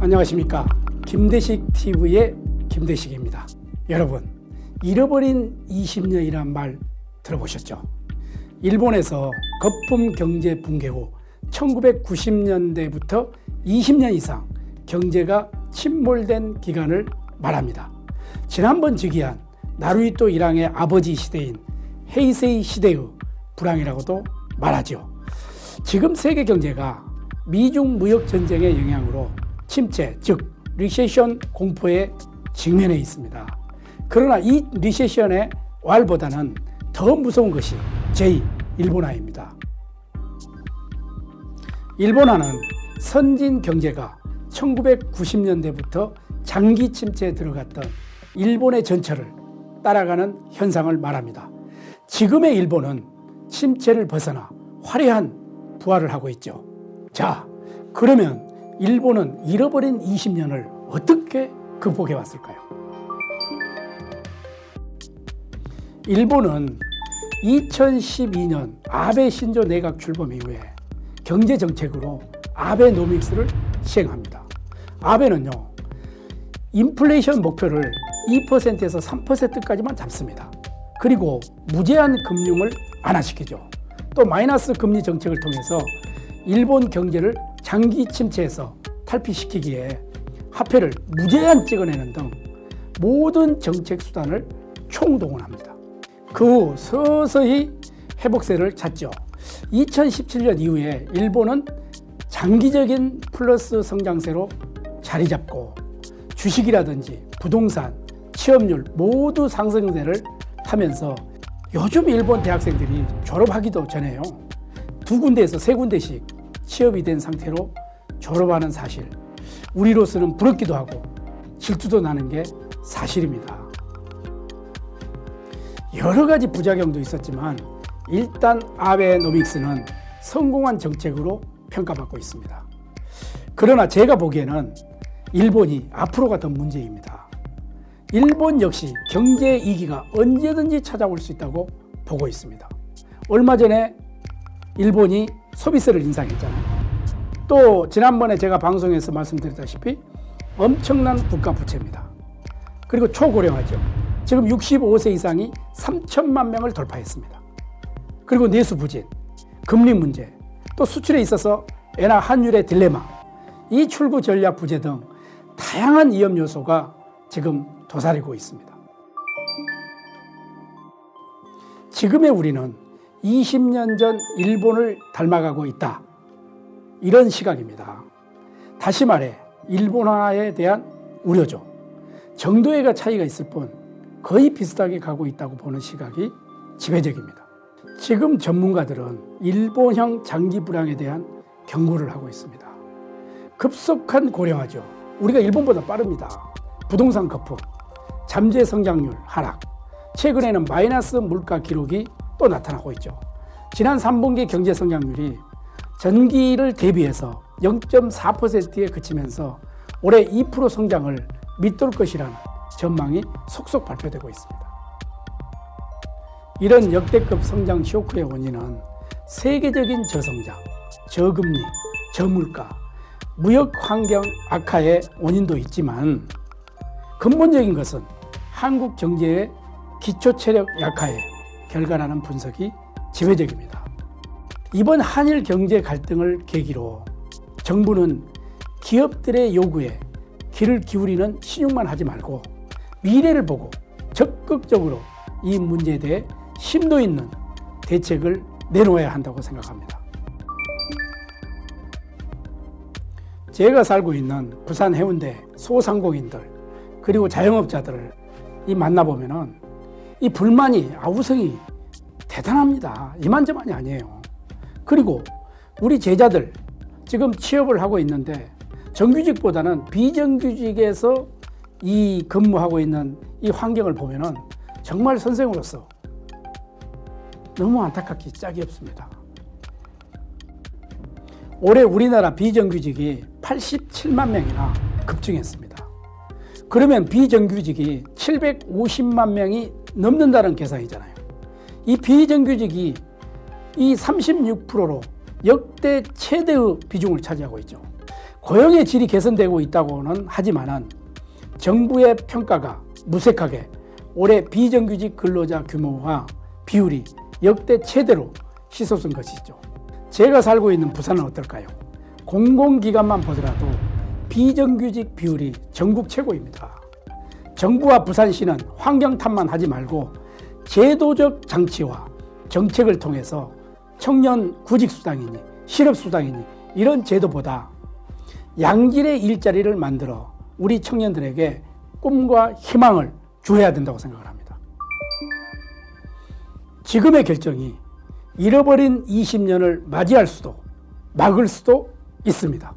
안녕하십니까. 김대식 TV의 김대식입니다. 여러분, 잃어버린 20년이란 말 들어보셨죠? 일본에서 거품 경제 붕괴 후 1990년대부터 20년 이상 경제가 침몰된 기간을 말합니다. 지난번 즉위한 나루히토 일왕의 아버지 시대인 헤이세이 시대의 불황이라고도 말하죠. 지금 세계 경제가 미중 무역 전쟁의 영향으로 침체, 즉 리세션 공포에 직면해 있습니다. 그러나 이 리세션의 왈보다는 더 무서운 것이 제2일본화입니다. 일본화는 선진 경제가 1990년대부터 장기 침체에 들어갔던 일본의 전철을 따라가는 현상을 말합니다. 지금의 일본은 침체를 벗어나 화려한 부활을 하고 있죠. 자, 그러면 일본은 잃어버린 20년을 어떻게 극복해 왔을까요? 일본은 2012년 아베 신조 내각 출범 이후에 경제정책으로 아베노믹스를 시행합니다. 아베는요, 인플레이션 목표를 2%에서 3%까지만 잡습니다. 그리고 무제한 금융을 완화시키죠. 또 마이너스 금리 정책을 통해서 일본 경제를 장기 침체에서 탈피시키기에 화폐를 무제한 찍어내는 등 모든 정책 수단을 총동원합니다. 그 후 서서히 회복세를 찾죠. 2017년 이후에 일본은 장기적인 플러스 성장세로 자리 잡고 주식이라든지 부동산, 취업률 모두 상승세를 타면서 요즘 일본 대학생들이 졸업하기도 전에요, 2군데에서 3군데씩 취업이 된 상태로 졸업하는 사실, 우리로서는 부럽기도 하고 질투도 나는 게 사실입니다. 여러 가지 부작용도 있었지만 일단 아베노믹스는 성공한 정책으로 평가받고 있습니다. 그러나 제가 보기에는 일본이 앞으로가 더 문제입니다. 일본 역시 경제 위기가 언제든지 찾아올 수 있다고 보고 있습니다. 얼마 전에 일본이 소비세를 인상했잖아요. 또 지난번에 제가 방송에서 말씀드렸다시피 엄청난 국가 부채입니다. 그리고 초고령화죠. 지금 65세 이상이 3천만 명을 돌파했습니다. 그리고 내수 부진, 금리 문제, 또 수출에 있어서 엔화 환율의 딜레마, 이 출구 전략 부재 등 다양한 위험 요소가 지금 도사리고 있습니다. 지금의 우리는 20년 전 일본을 닮아가고 있다, 이런 시각입니다. 다시 말해 일본화에 대한 우려죠. 정도의 차이가 있을 뿐 거의 비슷하게 가고 있다고 보는 시각이 지배적입니다. 지금 전문가들은 일본형 장기 불황에 대한 경고를 하고 있습니다. 급속한 고령화죠. 우리가 일본보다 빠릅니다. 부동산 거품, 잠재 성장률 하락, 최근에는 마이너스 물가 기록이 또 나타나고 있죠. 지난 3분기 경제 성장률이 전기를 대비해서 0.4%에 그치면서 올해 2% 성장을 밑돌 것이라는 전망이 속속 발표되고 있습니다. 이런 역대급 성장 쇼크의 원인은 세계적인 저성장, 저금리, 저물가, 무역 환경 악화의 원인도 있지만 근본적인 것은 한국 경제의 기초 체력 약화의 결과라는 분석이 지배적입니다. 이번 한일 경제 갈등을 계기로 정부는 기업들의 요구에 귀를 기울이는 신용만 하지 말고 미래를 보고 적극적으로 이 문제에 대해 심도 있는 대책을 내놓아야 한다고 생각합니다. 제가 살고 있는 부산 해운대 소상공인들 그리고 자영업자들을 만나보면은 이 불만이 아우성이 대단합니다. 이만저만이 아니에요. 그리고 우리 제자들 지금 취업을 하고 있는데 정규직보다는 비정규직에서 이 근무하고 있는 이 환경을 보면은 정말 선생으로서 너무 안타깝기 짝이 없습니다. 올해 우리나라 비정규직이 87만 명이나 급증했습니다. 그러면 비정규직이 750만 명이 넘는다는 계산이잖아요. 이 비정규직이 이 36%로 역대 최대의 비중을 차지하고 있죠. 고용의 질이 개선되고 있다고는 하지만은 정부의 평가가 무색하게 올해 비정규직 근로자 규모와 비율이 역대 최대로 치솟은 것이죠. 제가 살고 있는 부산은 어떨까요? 공공기관만 보더라도 비정규직 비율이 전국 최고입니다. 정부와 부산시는 환경 탓만 하지 말고 제도적 장치와 정책을 통해서 청년 구직수당이니 실업수당이니 이런 제도보다 양질의 일자리를 만들어 우리 청년들에게 꿈과 희망을 주어야 된다고 생각을 합니다. 지금의 결정이 잃어버린 20년을 맞이할 수도 막을 수도 있습니다.